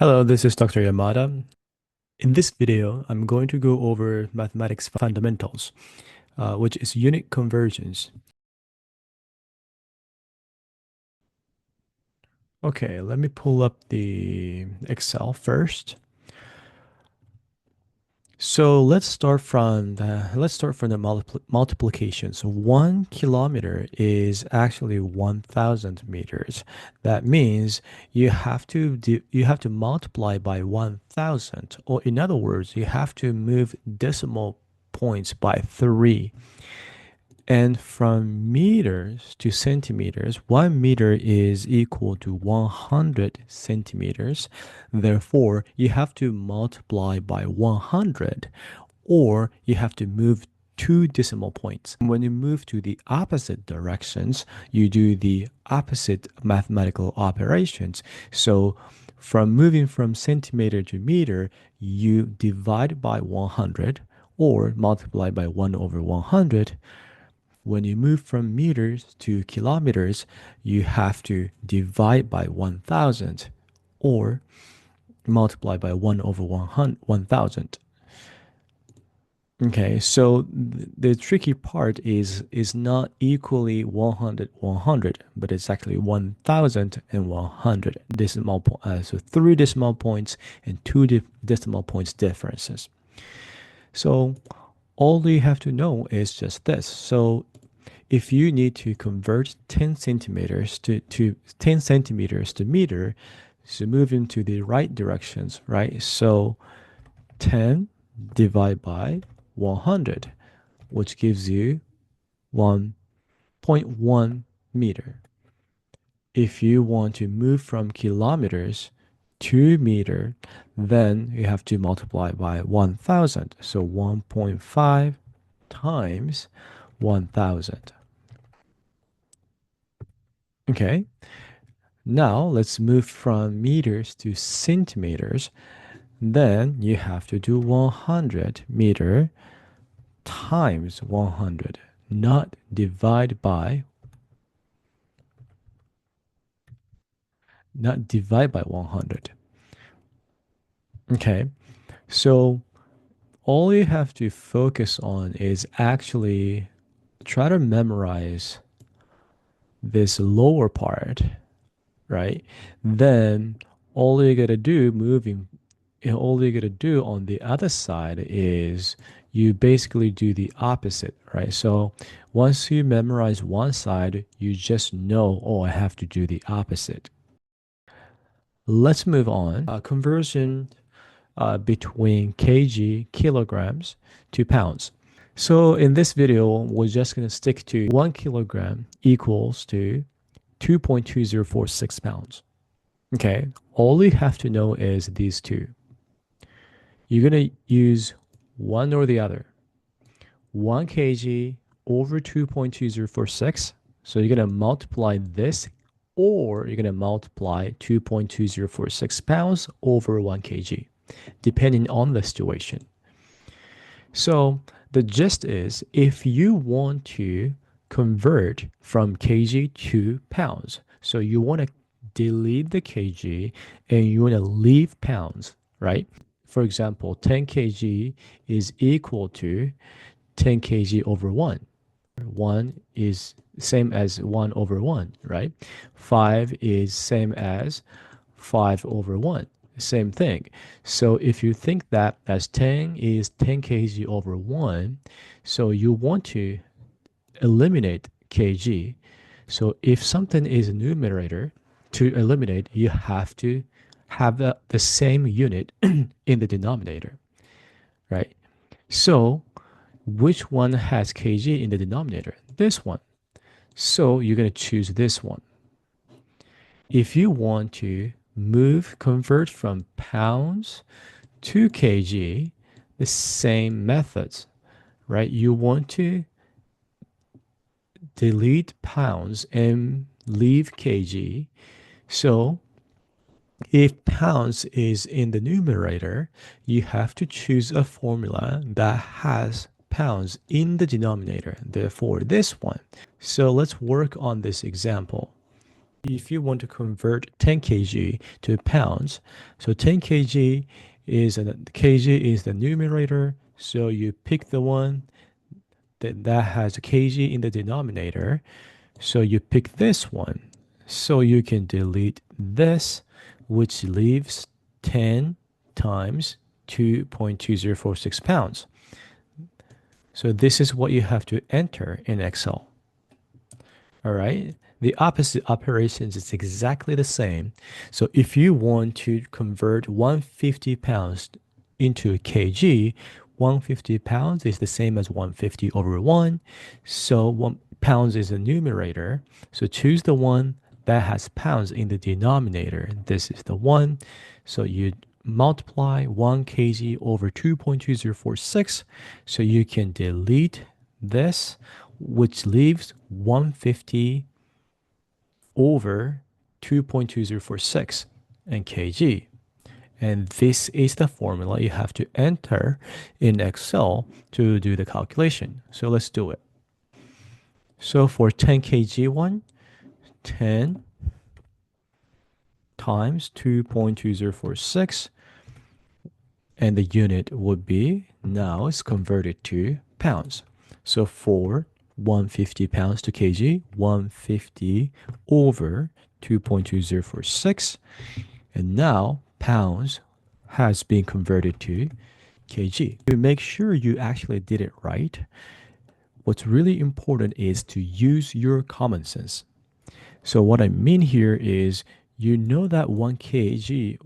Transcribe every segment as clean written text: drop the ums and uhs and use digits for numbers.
Hello, this is Dr. Yamada. In this video, I'm going to go over mathematics fundamentals, which is unit conversions. Okay, let me pull up the Excel first. So let's start from the multiplication. So 1 kilometer is actually 1,000 meters. That means you have to multiply by 1,000, or in other words, you have to move decimal points by 3. And from meters to centimeters, 1 meter is equal to 100 centimeters. Therefore, you have to multiply by 100, or you have to move 2 decimal points. When you move to the opposite directions, you do the opposite mathematical operations. So moving from centimeter to meter, you divide by 100 or multiply by 1 over 100. When you move from meters to kilometers, you have to divide by 1,000 or multiply by 1 over 1,000. Okay, so the tricky part is not equally 100, 100, but it's actually 1,000 and 100 so 3 decimal points and two decimal points differences. So all you have to know is just this. So if you need to convert 10 centimeters to 10 centimeters to meter, so move into the right directions, right? So 10 divided by 100, which gives you 1.1 meter. If you want to move from kilometers to meter, then you have to multiply by 1,000. So 1.5 times 1,000. Okay, now let's move from meters to centimeters. Then you have to do 100 meter times 100, not divide by 100. Okay, so all you have to focus on is actually try to memorize this lower part, right? Then all you gotta do moving, all you gotta do on the other side is you basically do the opposite, right? So once you memorize one side, you just know, oh, I have to do the opposite. Let's move on. Conversion between kg, kilograms, to pounds. So in this video, we're just going to stick to 1 kilogram equals to 2.2046 pounds. Okay, all you have to know is these two. You're going to use one or the other. 1 kg over 2.2046. So you're going to multiply this, or you're going to multiply 2.2046 pounds over 1 kg, depending on the situation. So the gist is, if you want to convert from kg to pounds, so you want to delete the kg and you want to leave pounds, right? For example, 10 kg is equal to 10 kg over 1. 1 is same as 1 over 1, right? 5 is same as 5 over 1. Same thing. So if you think that as 10 is 10 kg over 1, so you want to eliminate kg. So if something is a numerator, to eliminate, you have to have the same unit in the denominator, right? So which one has kg in the denominator? This one. So you're going to choose this one. If you want to convert from pounds to kg, the same methods, right? You want to delete pounds and leave kg. So if pounds is in the numerator, you have to choose a formula that has pounds in the denominator, therefore this one. So let's work on this example. If you want to convert 10 kg to pounds, so 10 kg is the numerator, so you pick the one that has a kg in the denominator. So you pick this one. So you can delete this, which leaves 10 times 2.2046 pounds. So this is what you have to enter in Excel. All right. The opposite operations is exactly the same. So if you want to convert 150 pounds into a kg, 150 pounds is the same as 150 over 1. So 1 pounds is the numerator. So choose the one that has pounds in the denominator. This is the one. So you multiply 1 kg over 2.2046. So you can delete this, which leaves 150 over 2.2046 and kg. And this is the formula you have to enter in Excel to do the calculation. So let's do it. So for 10 kg one, 10 times 2.2046, and the unit would be, now it's converted to pounds. So for 150 pounds to kg, 150 over 2.2046, and now pounds has been converted to kg. To make sure you actually did it right, what's really important is to use your common sense. So what I mean here is that 1 kg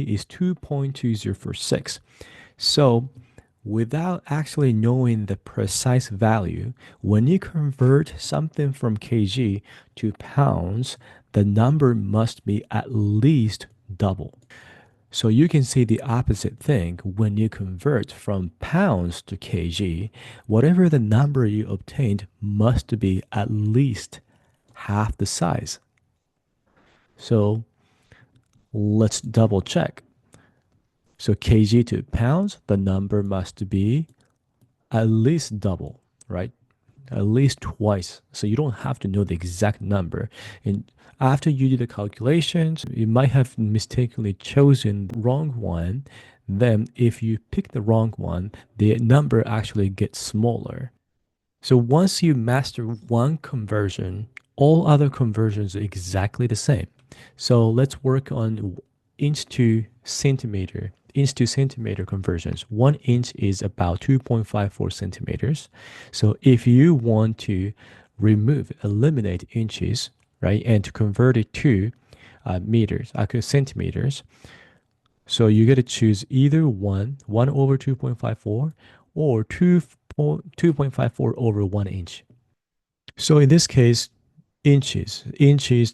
is 2.2046. So without actually knowing the precise value, when you convert something from kg to pounds, the number must be at least double. So you can see the opposite thing when you convert from pounds to kg. Whatever the number you obtained must be at least half the size. So let's double check. So kg to pounds, the number must be at least double, right? At least twice. So you don't have to know the exact number. And after you do the calculations, you might have mistakenly chosen the wrong one. Then if you pick the wrong one, the number actually gets smaller. So once you master one conversion, all other conversions are exactly the same. So let's work on inch to centimeter. Inch to centimeter conversions. 1 inch is about 2.54 centimeters. So if you want to eliminate inches, right, and to convert it to meters, centimeters, so you got to choose either 1 over 2.54 or 2.54 over 1 inch. So in this case, inches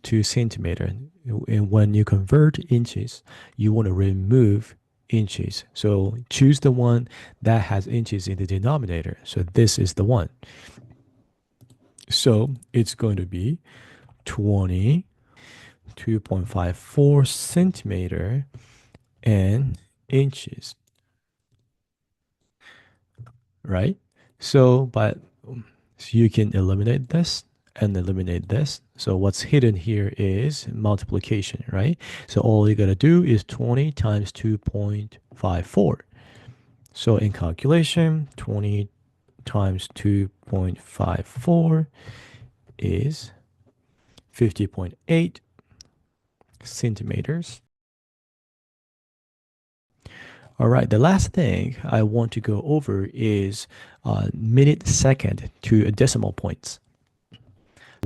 to centimeter. And when you convert inches, you want to remove inches. So choose the one that has inches in the denominator. So this is the one. So it's going to be 22.54 centimeter and inches, right? So you can eliminate this and eliminate this. So what's hidden here is multiplication, right? So all you gotta do is 20 times 2.54. So in calculation, 20 times 2.54 is 50.8 centimeters. All right, the last thing I want to go over is minute second to decimal points.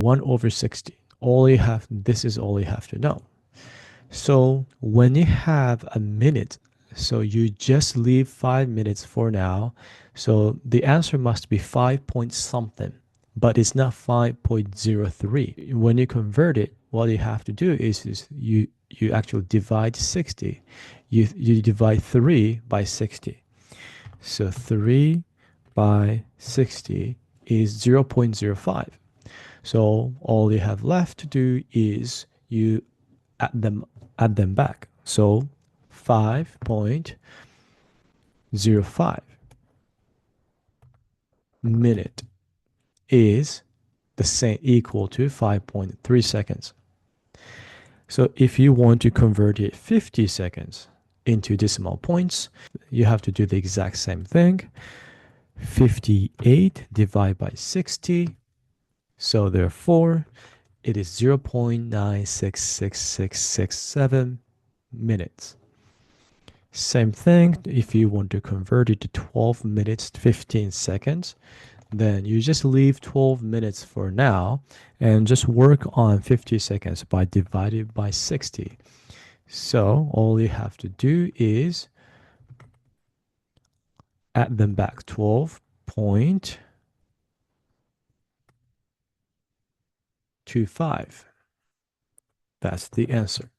1 over 60. This is all you have to know. So when you have a minute, so you just leave 5 minutes for now. So the answer must be 5 point something, but it's not 5.03. When you convert it, what you have to do is you actually divide 60. You divide 3 by 60. So 3 by 60 is 0.05. So all you have left to do is you add them back. So 5.05 minute is the same equal to 5.3 seconds. So if you want to convert it 50 seconds into decimal points, you have to do the exact same thing. 58 divided by 60. So therefore, it is 0.966667 minutes. Same thing, if you want to convert it to 12 minutes 15 seconds, then you just leave 12 minutes for now and just work on 50 seconds by dividing by 60. So all you have to do is add them back 12.25. That's the answer.